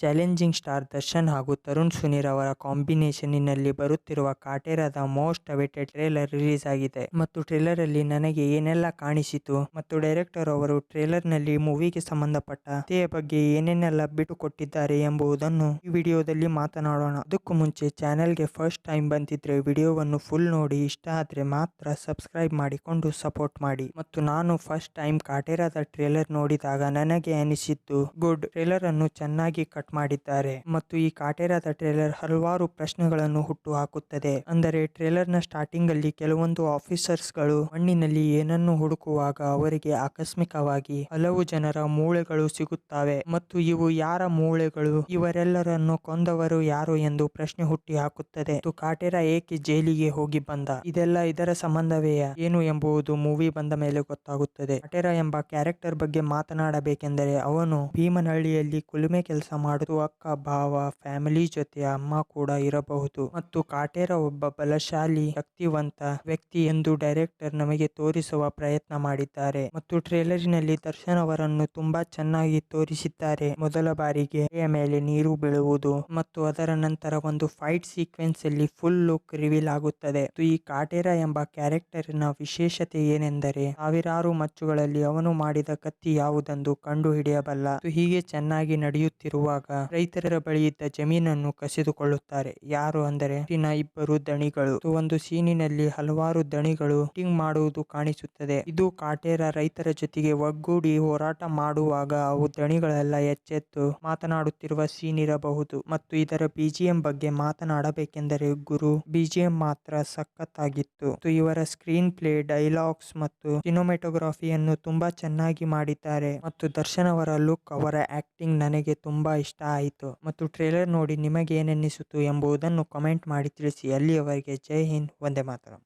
Challenging star Darshan ಹಾಗೂ ತರುಣ್ ಸುನೀರ್ ಅವರ ಕಾಂಬಿನೇಷನ್ನಿನಲ್ಲಿ ಬರುತ್ತಿರುವ ಕಾಟೇರದ ಮೋಸ್ಟ್ ಅವೇಟೆಡ್ ಟ್ರೇಲರ್ ರಿಲೀಸ್ ಆಗಿದೆ ಮತ್ತು ಟ್ರೇಲರ್ ಅಲ್ಲಿ ನನಗೆ ಏನೆಲ್ಲ ಕಾಣಿಸಿತು ಮತ್ತು ಡೈರೆಕ್ಟರ್ ಅವರು ಟ್ರೇಲರ್ ನಲ್ಲಿ ಮೂವಿಗೆ ಸಂಬಂಧಪಟ್ಟ ಕಥೆಯ ಬಗ್ಗೆ ಏನೇನೆಲ್ಲ ಬಿಟ್ಟು ಕೊಟ್ಟಿದ್ದಾರೆ ಎಂಬುದನ್ನು ಈ ವಿಡಿಯೋದಲ್ಲಿ ಮಾತನಾಡೋಣ. ಅದಕ್ಕೂ ಮುಂಚೆ ಚಾನೆಲ್ಗೆ ಫಸ್ಟ್ ಟೈಮ್ ಬಂದಿದ್ರೆ ವಿಡಿಯೋವನ್ನು ಫುಲ್ ನೋಡಿ, ಇಷ್ಟ ಆದ್ರೆ ಮಾತ್ರ ಸಬ್ಸ್ಕ್ರೈಬ್ ಮಾಡಿಕೊಂಡು ಸಪೋರ್ಟ್ ಮಾಡಿ. ಮತ್ತು ನಾನು ಫಸ್ಟ್ ಟೈಮ್ ಕಾಟೇರದ ಟ್ರೇಲರ್ ನೋಡಿದಾಗ ನನಗೆ ಅನಿಸಿದ್ದು ಗುಡ್, ಟ್ರೇಲರ್ ಅನ್ನು ಚೆನ್ನಾಗಿ ಕಟ್ ಮಾಡಿದ್ದಾರೆ ಮತ್ತು ಈ ಕಾಟೇರದ ಟ್ರೇಲರ್ ಹಲವಾರು ಪ್ರಶ್ನೆಗಳನ್ನು ಹುಟ್ಟು ಹಾಕುತ್ತದೆ. ಅಂದರೆ ಟ್ರೇಲರ್ ನ ಸ್ಟಾರ್ಟಿಂಗ್ ಅಲ್ಲಿ ಕೆಲವೊಂದು ಆಫೀಸರ್ಸ್ ಗಳು ಮಣ್ಣಿನಲ್ಲಿ ಏನನ್ನು ಹುಡುಕುವಾಗ ಅವರಿಗೆ ಆಕಸ್ಮಿಕವಾಗಿ ಹಲವು ಜನರ ಮೂಳೆಗಳು ಸಿಗುತ್ತವೆ ಮತ್ತು ಇವು ಯಾರ ಮೂಳೆಗಳು, ಇವರೆಲ್ಲರನ್ನು ಕೊಂದವರು ಯಾರು ಎಂದು ಪ್ರಶ್ನೆ ಹುಟ್ಟಿ ಹಾಕುತ್ತದೆ. ಕಾಟೇರ ಏಕೆ ಜೈಲಿಗೆ ಹೋಗಿ ಬಂದ, ಇದೆಲ್ಲ ಇದರ ಸಂಬಂಧವೇ ಏನು ಎಂಬುದು ಮೂವಿ ಬಂದ ಮೇಲೆ ಗೊತ್ತಾಗುತ್ತದೆ. ಕಾಟೇರ ಎಂಬ ಕ್ಯಾರೆಕ್ಟರ್ ಬಗ್ಗೆ ಮಾತನಾಡಬೇಕೆಂದರೆ ಅವನು ಭೀಮನಹಳ್ಳಿಯಲ್ಲಿ ಕುಲುಮೆ ಕೆಲಸ ಮಾಡುವ ಅಕ್ಕ, ಭಾವ, ಫ್ಯಾಮಿಲಿ ಜೊತೆ ಅಮ್ಮ ಕೂಡ ಇರಬಹುದು ಮತ್ತು ಕಾಟೇರ ಒಬ್ಬ ಬಲಶಾಲಿ ಶಕ್ತಿವಂತ ವ್ಯಕ್ತಿ ಎಂದು ಡೈರೆಕ್ಟರ್ ನಮಗೆ ತೋರಿಸುವ ಪ್ರಯತ್ನ ಮಾಡಿದ್ದಾರೆ. ಮತ್ತು ಟ್ರೇಲರಿನಲ್ಲಿ ದರ್ಶನ್ ಅವರನ್ನು ತುಂಬಾ ಚೆನ್ನಾಗಿ ತೋರಿಸಿದ್ದಾರೆ. ಮೊದಲ ಬಾರಿಗೆ ಮೇಲೆ ನೀರು ಬೀಳುವುದು ಮತ್ತು ಅದರ ನಂತರ ಒಂದು ಫೈಟ್ ಸೀಕ್ವೆನ್ಸ್ ಅಲ್ಲಿ ಫುಲ್ ಲುಕ್ ರಿವೀಲ್ ಆಗುತ್ತದೆ. ಈ ಕಾಟೇರ ಎಂಬ ಕ್ಯಾರೆಕ್ಟರ್ ನ ವಿಶೇಷತೆ ಏನೆಂದರೆ ಸಾವಿರಾರು ಮಚ್ಚುಗಳಲ್ಲಿ ಅವನು ಮಾಡಿದ ಕತ್ತಿ ಯಾವುದೆಂದು ಕಂಡು ಹಿಡಿಯಬಲ್ಲ. ಹೀಗೆ ಚೆನ್ನಾಗಿ ನಡೆಯುತ್ತಿರುವಾಗ ರೈತರ ಬಳಿ ಇದ್ದ ಜಮೀನನ್ನು ಕಸಿದುಕೊಳ್ಳುತ್ತಾರೆ. ಯಾರು ಅಂದರೆ ಇಬ್ಬರು ದಣಿಗಳು. ಒಂದು ಸೀನಿನಲ್ಲಿ ಹಲವಾರು ದಣಿಗಳು ಶೂಟಿಂಗ್ ಮಾಡುವುದು ಕಾಣಿಸುತ್ತದೆ. ಇದು ಕಾಟೇರ ರೈತರ ಜೊತೆಗೆ ಒಗ್ಗೂಡಿ ಹೋರಾಟ ಮಾಡುವಾಗ ಅವು ದಣಿಗಳೆಲ್ಲ ಎಚ್ಚೆತ್ತು ಮಾತನಾಡುತ್ತಿರುವ ಸೀನ್ ಇರಬಹುದು. ಮತ್ತು ಇದರ ಬಿಜಿಎಂ ಬಗ್ಗೆ ಮಾತನಾಡಬೇಕೆಂದರೆ ಗುರು ಬಿಜಿಎಂ ಮಾತ್ರ ಸಖತ್ತಾಗಿತ್ತು. ಇವರ ಸ್ಕ್ರೀನ್ ಪ್ಲೇ, ಡೈಲಾಗ್ಸ್ ಮತ್ತು ಸಿನಿಮಾಟೋಗ್ರಫಿಯನ್ನು ತುಂಬಾ ಚೆನ್ನಾಗಿ ಮಾಡಿದ್ದಾರೆ. ಮತ್ತು ದರ್ಶನ್ ಅವರ ಲುಕ್, ಅವರ ಆಕ್ಟಿಂಗ್ ನನಗೆ ತುಂಬಾ ಇಷ್ಟ ಆಯಿತು. ಮತ್ತು ಟ್ರೇಲರ್ ನೋಡಿ ನಿಮಗೆ ಏನೆನ್ನಿಸಿತು ಎಂಬುದನ್ನು ಕಮೆಂಟ್ ಮಾಡಿ ತಿಳಿಸಿ. ಅಲ್ಲಿಯವರೆಗೆ ಜೈ ಹಿಂದ್, ವಂದೇ ಮಾತರಂ.